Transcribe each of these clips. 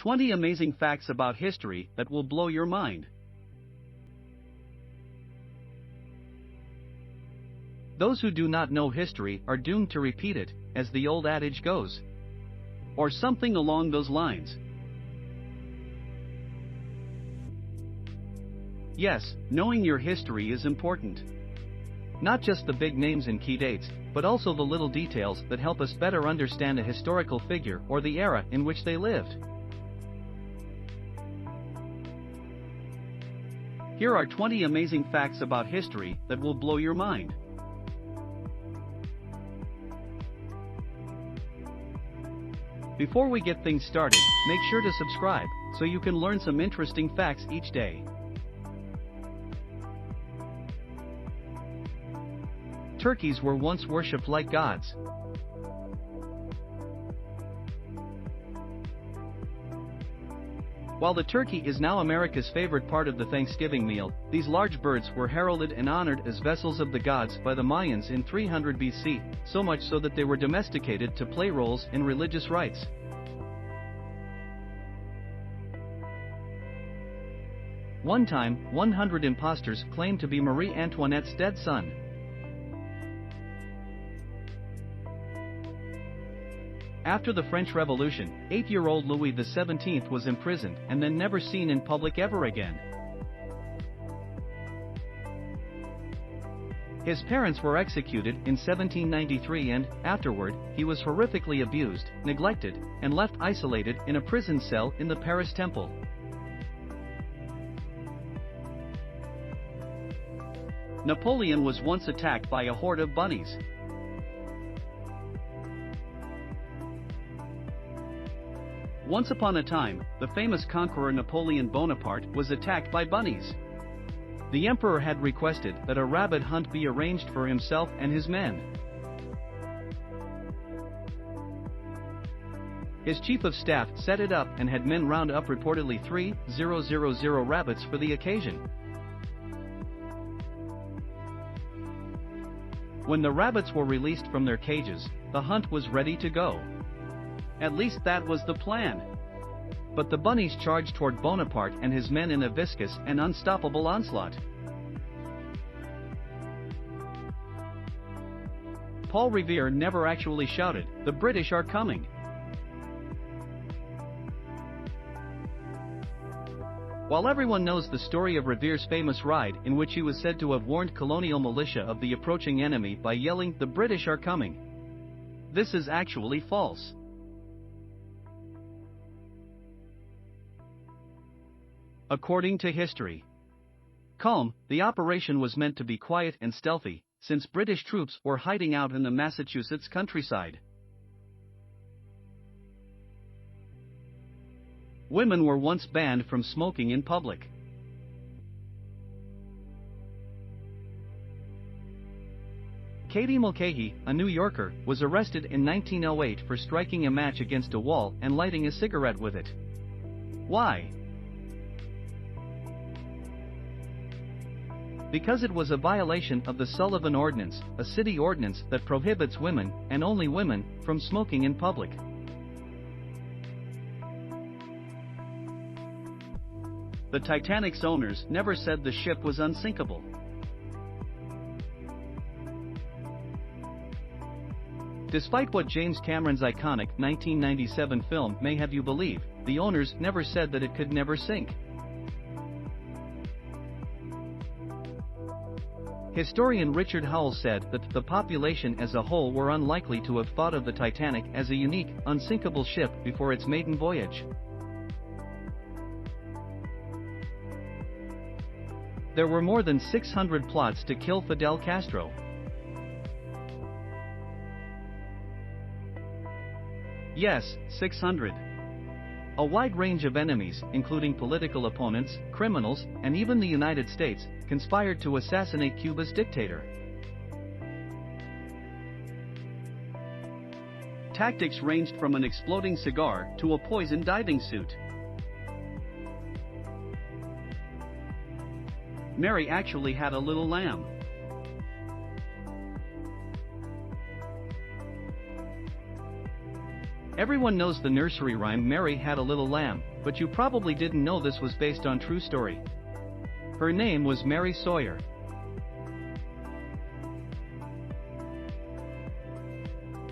20 amazing facts about history that will blow your mind. Those who do not know history are doomed to repeat it, as the old adage goes. Or something along those lines. Yes, knowing your history is important. Not just the big names and key dates, but also the little details that help us better understand a historical figure or the era in which they lived. Here are 20 amazing facts about history that will blow your mind. Before we get things started, make sure to subscribe, so you can learn some interesting facts each day. Turkeys were once worshipped like gods. While the turkey is now America's favorite part of the Thanksgiving meal, these large birds were heralded and honored as vessels of the gods by the Mayans in 300 BC, so much so that they were domesticated to play roles in religious rites. One time, 100 imposters claimed to be Marie Antoinette's dead son. After the French Revolution, 8-year-old Louis XVII was imprisoned and then never seen in public ever again. His parents were executed in 1793 and, afterward, he was horrifically abused, neglected, and left isolated in a prison cell in the Paris Temple. Napoleon was once attacked by a horde of bunnies. Once upon a time, the famous conqueror Napoleon Bonaparte was attacked by bunnies. The emperor had requested that a rabbit hunt be arranged for himself and his men. His chief of staff set it up and had men round up reportedly 3,000 rabbits for the occasion. When the rabbits were released from their cages, the hunt was ready to go. At least that was the plan. But the bunnies charged toward Bonaparte and his men in a viscous and unstoppable onslaught. Paul Revere never actually shouted, "The British are coming." While everyone knows the story of Revere's famous ride in which he was said to have warned colonial militia of the approaching enemy by yelling, "The British are coming," this is actually false. According to history. Calm, the operation was meant to be quiet and stealthy, since British troops were hiding out in the Massachusetts countryside. Women were once banned from smoking in public. Katie Mulcahy, a New Yorker, was arrested in 1908 for striking a match against a wall and lighting a cigarette with it. Why? Because it was a violation of the Sullivan Ordinance, a city ordinance that prohibits women, and only women, from smoking in public. The Titanic's owners never said the ship was unsinkable. Despite what James Cameron's iconic 1997 film may have you believe, the owners never said that it could never sink. Historian Richard Howell said that the population as a whole were unlikely to have thought of the Titanic as a unique, unsinkable ship before its maiden voyage. There were more than 600 plots to kill Fidel Castro. Yes, 600. A wide range of enemies, including political opponents, criminals, and even the United States, conspired to assassinate Cuba's dictator. Tactics ranged from an exploding cigar to a poisoned diving suit. Mary actually had a little lamb. Everyone knows the nursery rhyme Mary Had a Little Lamb, but you probably didn't know this was based on true story. Her name was Mary Sawyer.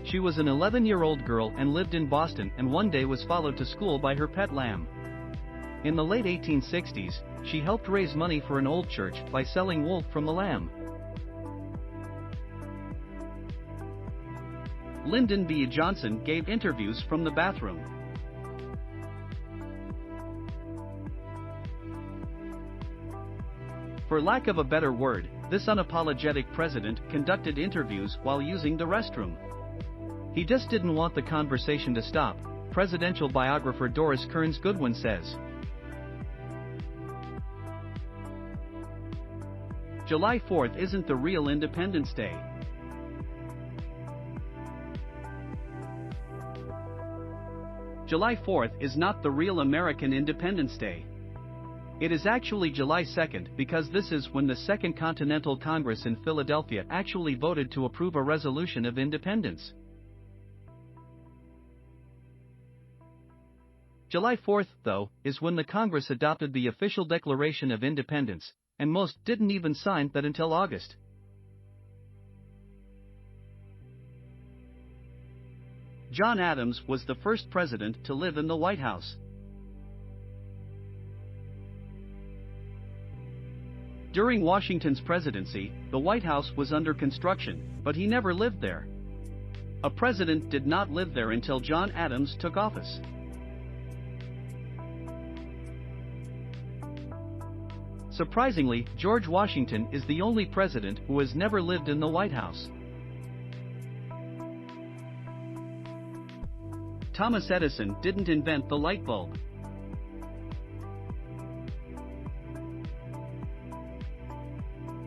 She was an 11-year-old girl and lived in Boston, and one day was followed to school by her pet lamb. In the late 1860s, she helped raise money for an old church by selling wool from the lamb. Lyndon B Johnson gave interviews from the bathroom. For lack of a better word, this unapologetic president conducted interviews while using the restroom. He just didn't want the conversation to stop, presidential biographer Doris Kearns Goodwin says. July 4th isn't the real Independence Day. July 4th is not the real American Independence Day. It is actually July 2nd because this is when the Second Continental Congress in Philadelphia actually voted to approve a resolution of independence. July 4th, though, is when the Congress adopted the official Declaration of Independence, and most didn't even sign that until August. John Adams was the first president to live in the White House. During Washington's presidency, the White House was under construction, but he never lived there. A president did not live there until John Adams took office. Surprisingly, George Washington is the only president who has never lived in the White House. Thomas Edison didn't invent the light bulb.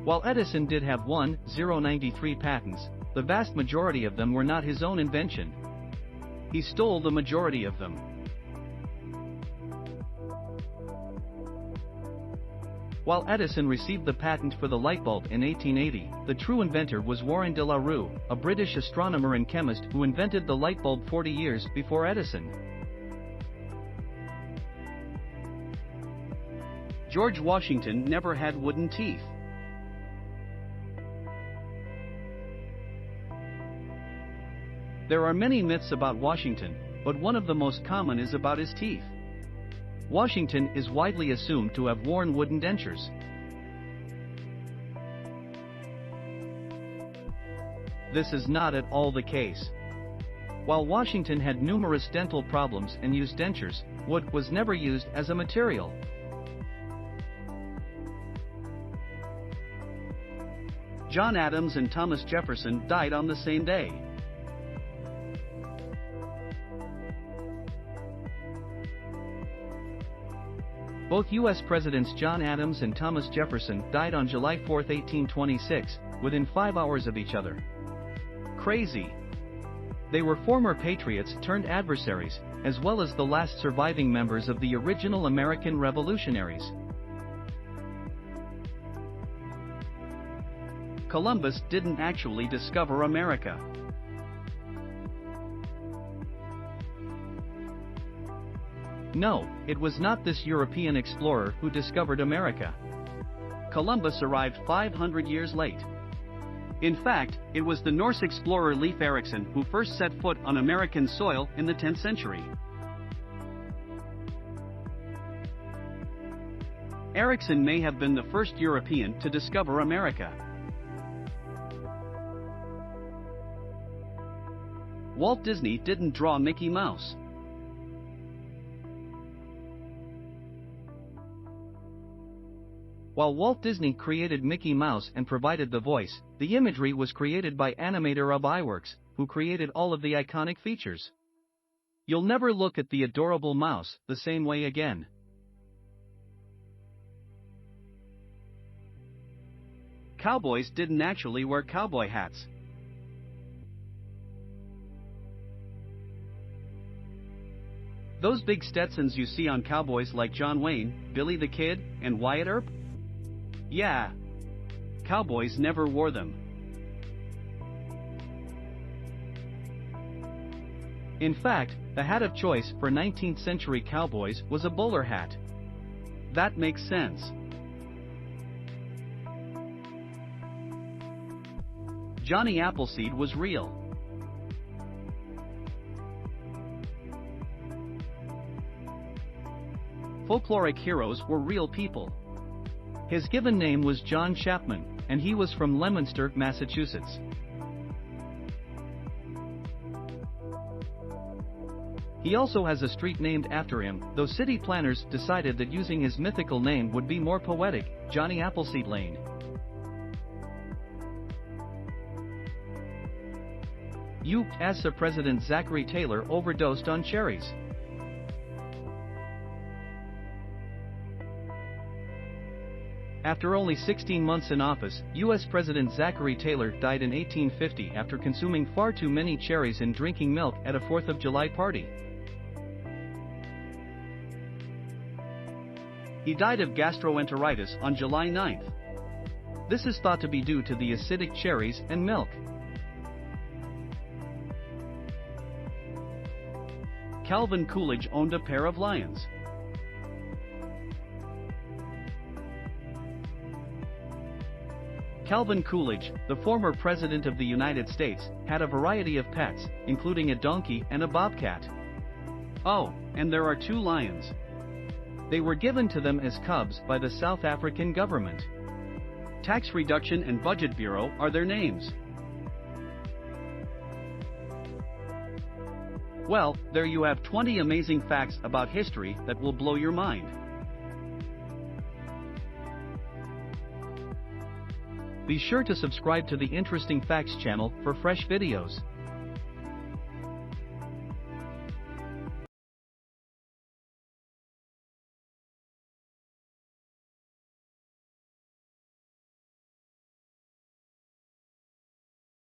While Edison did have 1,093 patents, the vast majority of them were not his own invention. He stole the majority of them. While Edison received the patent for the light bulb in 1880, the true inventor was Warren de la Rue, a British astronomer and chemist who invented the light bulb 40 years before Edison. George Washington never had wooden teeth. There are many myths about Washington, but one of the most common is about his teeth. Washington is widely assumed to have worn wooden dentures. This is not at all the case. While Washington had numerous dental problems and used dentures, wood was never used as a material. John Adams and Thomas Jefferson died on the same day. Both U.S. Presidents John Adams and Thomas Jefferson died on July 4, 1826, within 5 hours of each other. Crazy. They were former patriots turned adversaries, as well as the last surviving members of the original American revolutionaries. Columbus didn't actually discover America. No, it was not this European explorer who discovered America. Columbus arrived 500 years late. In fact, it was the Norse explorer Leif Erikson who first set foot on American soil in the 10th century. Erikson may have been the first European to discover America. Walt Disney didn't draw Mickey Mouse. While Walt Disney created Mickey Mouse and provided the voice, the imagery was created by animator Ub Iwerks, who created all of the iconic features. You'll never look at the adorable mouse the same way again. Cowboys didn't actually wear cowboy hats. Those big Stetsons you see on cowboys like John Wayne, Billy the Kid, and Wyatt Earp? Yeah. Cowboys never wore them. In fact, the hat of choice for 19th century cowboys was a bowler hat. That makes sense. Johnny Appleseed was real. Folkloric heroes were real people. His given name was John Chapman, and he was from Leominster, Massachusetts. He also has a street named after him, though city planners decided that using his mythical name would be more poetic, Johnny Appleseed Lane. U.S. President Zachary Taylor overdosed on cherries. After only 16 months in office, U.S. President Zachary Taylor died in 1850 after consuming far too many cherries and drinking milk at a 4th of July party. He died of gastroenteritis on July 9th. This is thought to be due to the acidic cherries and milk. Calvin Coolidge owned a pair of lions. Calvin Coolidge, the former President of the United States, had a variety of pets, including a donkey and a bobcat. Oh, and there are 2 lions. They were given to them as cubs by the South African government. Tax Reduction and Budget Bureau are their names. Well, there you have 20 amazing facts about history that will blow your mind. Be sure to subscribe to the Interesting Facts channel for fresh videos.